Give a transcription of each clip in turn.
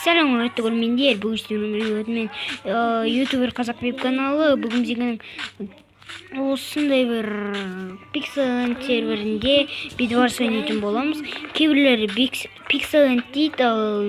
Саламатты көрермендер, бүгін ютубер қазақ веб каналы бүгін бізге осындай бір Pixelland серверінде Bedwars ойнайтын боламыз. Кейбіреулері Pixelland дейді, ал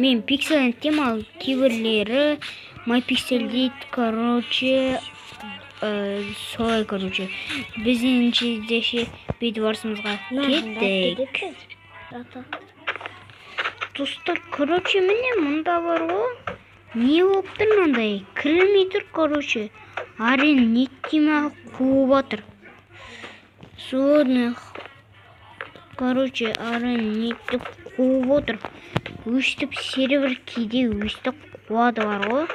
мен Pixelland деймін, ал кейбіреулері MyPixel дейді. Короче, солай, короче. Біз енші Bedwars'ымызға кеттік. Достар, короче, міне мұнда бар ғой. Не болып тұр мынандай? Кірілмей тұр, короче. Арен неттеме қуып отыр. Соны, короче, арен нетті қуып отыр. Өстіп сервер кейде өстіп қуады бар ғой.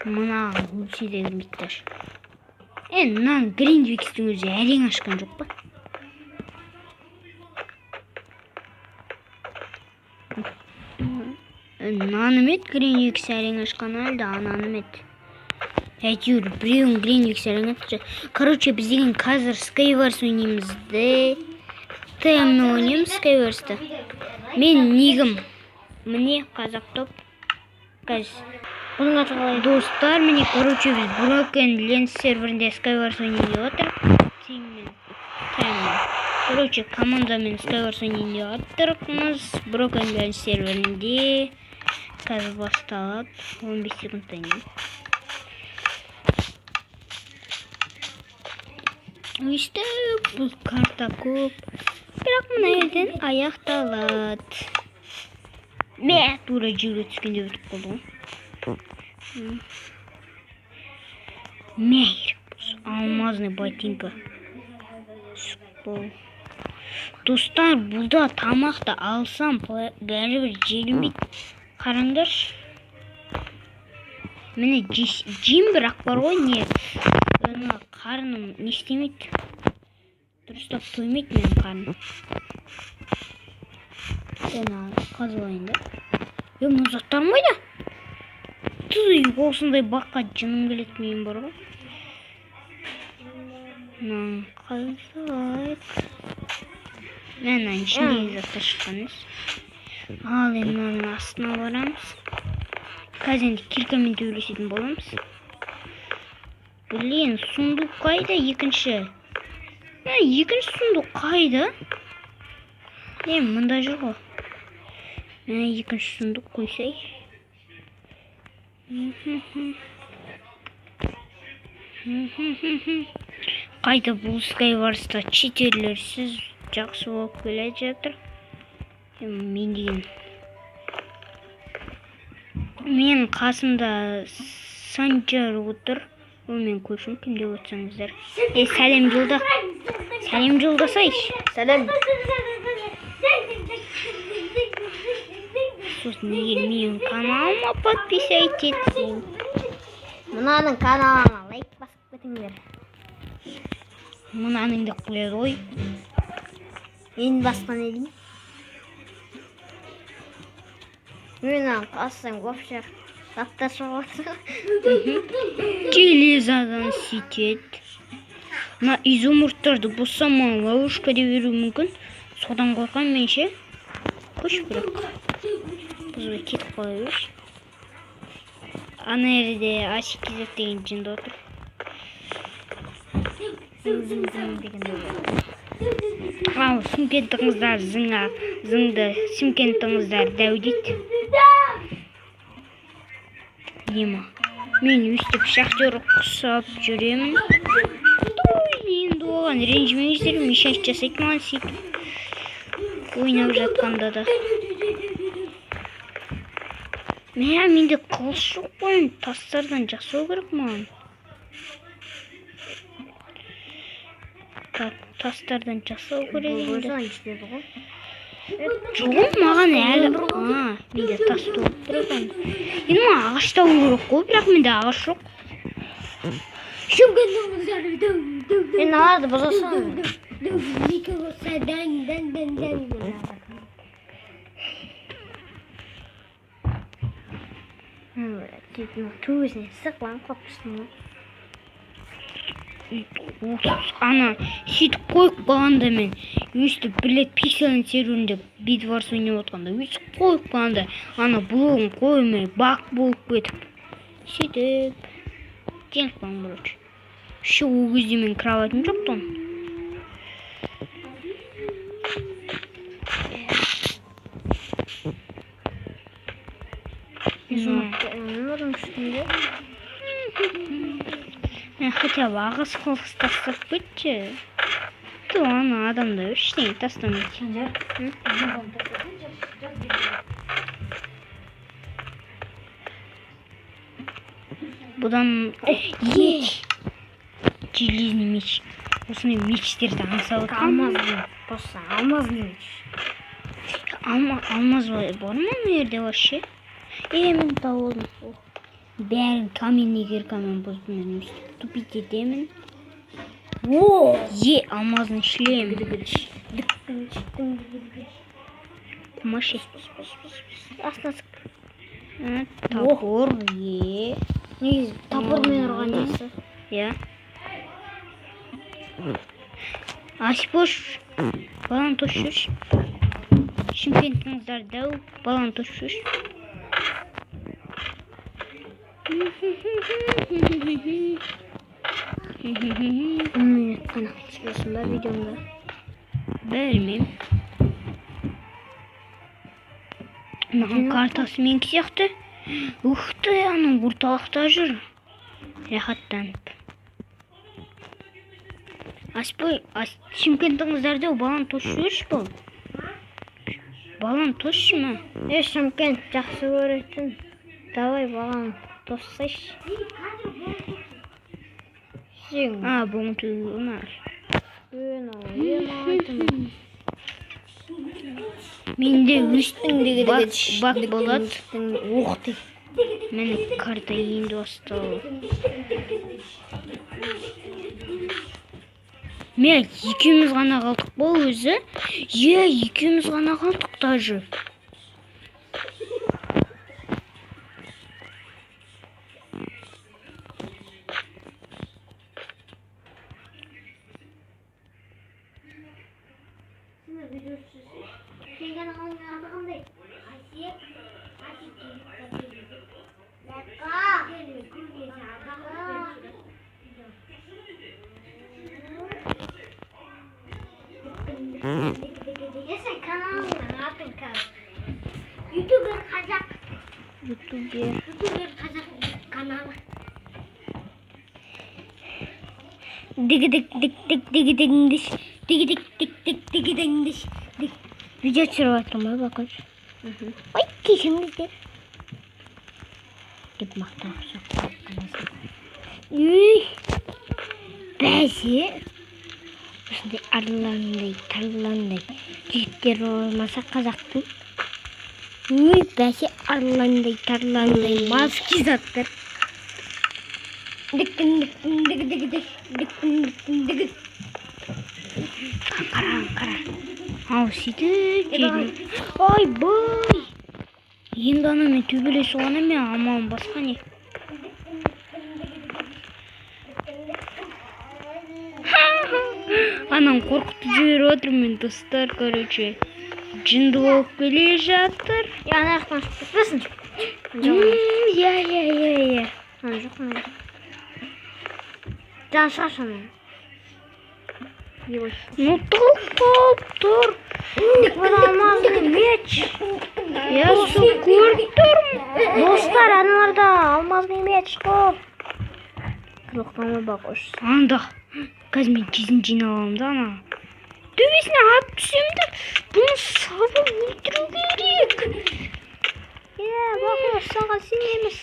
Мұна өтсе де кірмейттір. Мынаны Гриндвикстің өзі әрең ашқан жоқ па? Нанымет Гриндвикс әрең ашқан әлді, ананымет. Әйтеуір, біреуін Гриндвикс әрең ашқан. Короче, біз деген қазір Skywars ойнаймызды. ТМ ойнаймыз Skywars'ты. Мен нигім. Міне қазақ топ. Достар, міне, короче, біз Broken Lens серверінде Skywars ойнайды отыр. Короче, командамен Skywars ойнайды отырмыз. Broken Lens серверінде. Қазір басталады. 15 секундтан кейін. Өйстіп, бұл карта көп. Бірақ мұна елден аяқталады. Тура жерге түскенде өтіп қалды ғой. Алмазный ботинка. Достар, бұлда тамақты алсам, бәрібір желмейді. Қараңдаршы. Міне жем бірақ бар ғой, не? Қарным не істемейді. Дұрыстап тоймейді менің қарным. Қазылайын да. Мұзаттар мойда? Тұзы осындай баққа жыным келеді мен бар ғой. Қазылайын. Мен ішіндегі заттар шыққаныз. Ал енді астына барамыз. Қазір енді киркамен төбелесетін боламыз. Блин, сундук қайда екінші? Екінші сундук қайда? Мұнда жүр ғой. Екінші сундук қойсай. Қайда бұл Skywars'та читерлерсіз жақсы болып келе жатыр. Мен деген. Мен қасымда Санчар отыр. Мен көшім кімде өтсаңыздар. Сәлем жолда. Сәлем жолдасайшы. Сәлем. Сосын егер менің каналыма подписайтесь. Мұнаның каналына лайк басып кетіңдер. Мұнаның да қояды ғой. Мен басқан едім. Менің қассаң көпшір. Тапташы отыр. Телезадан сетет. Мына изумруттарды бұсама ловушка деп беру мүмкін. Содан қорқан менше. Көш бірақ. Бұзбай кетіп қалай өш. Ана ерде Ашикизет деген жынды отыр. Ал, сүмкентіңіздар зыңды сүмкентіңіздар дәудет. Ема, мен өстіп шахтер құсап жүремін. Енді оған ренжімеңіздер, мен шаш жасайды маған сөйтіп ойнап жатқанда да. Менде қылыш жоқ қой, тастардан жасау керек маған. Тастардан жасау керек енді. Жоқ, маған әлі. Менде тас толып тұрған. Енді ма ағашта керек қой, бірақ менде ағаш жоқ. Мен аларды бұзасың. Төбесіне сықлан қопшысың. ана сөйтіп қойып қалғанда мен өйстіп білет пикселдің серверінде битварс ойнап отқанда өйстіп қойып қалғанда ана блогын қоймай бак болып кетіп сөйтіп жеңіп қалдым короче. Еще ол кезде мен кроватьым жоқ тұғын. Хотя бы ағыз қылғыз тастап кетші. Ана адамда ештеңе тастамайды. Бұдан железный меч. Осындай мечтерді аңсап отырмын. Алмазный меч. Алмаз бар ма мына жерде вообще? Мен тауып алдым. Бәрін каменный киркамен бұзып мен тупить етемін. Алмазный шлем. Кумаши. Топор. Топормен ұрған есі. Я. Асипош. Балан тошуш. Шымкенттің зардау. Балан тошуш. Қана түсіресің ба видеомда? Білмеймін. Маған картасы менікі сияқты. Уқты, ана орталықта жүр. Рахаттанып. Аспой, Шымкенттің зардау балан тошуш бұл. Балан тошшы ма? Шымкент жақсы көретін. Давай балан тоссайшы. Бұның түгі ұнар. Менде өстің бак болады. Оқты. Мен карта енді бастау. Мен екеуміз ғана қалдық бұл өзі. Екеуміз ғана қалдық даже. YouTuber Kazak kanalı. Video түсіріп жатырмын ба бақыш? Ой, кешіңіздер. Деп мақтап Бәсе осындай арландай, тарландай жігіттер болмаса қазақтың. Бәсе арландай, тарландай маски заттар. Қара. Ау, сөйтіп жедім. Ай, бай! Енді ана мен төбелесу ғана мен амалым басқа не? Анам қорқытып жіберіп отыр мен достар, короче. Жынды болып келе жатыр. Ана жақтан шығып кетпесін. Я. Ана жоқ мен. Жан шығашы. Ну толып тұр. Бұл алмазный меч. Я су көріп тұрмын. Достар, аналарда алмазный меч қоп. Қызықтама бақ ұш. Анда. Қазір мен кезін жиналамын да ана. Төбесіне ат түсем де бұны сабы өлтіру керек. Бақ ұш, саған сенеміз.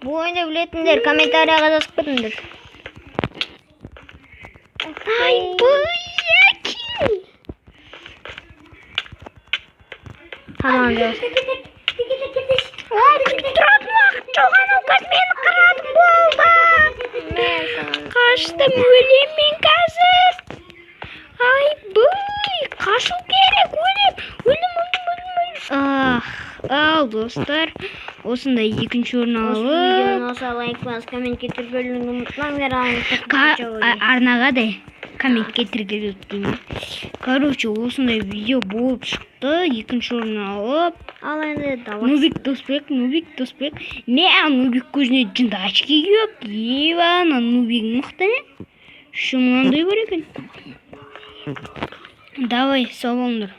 Бұл ойынды білетіндер комментарияға жазып кетіңдер. Ай, бұяки! Tamam diyor. Тұратын уақыт жоған оқас мені қыратып болды. Қаштым өлем мен қазір. Ай, бұй, қашу керек, өлем. Ал достар, осындай екінші орын Осы алып видеоны olsa лайк басып комментке тіркелуіңізді ұмытпаңдар. арнаға да комментке тіркеліп деймін. Короче, осындай видео болып шықты. Екінші орын алып. Ал енді давай. Нубик Доспек. Не, Нубик көзіне жынды очки киіп. Ана Нубик мықты не? Şu мынандай бар екен. Давай, сау болыңдар.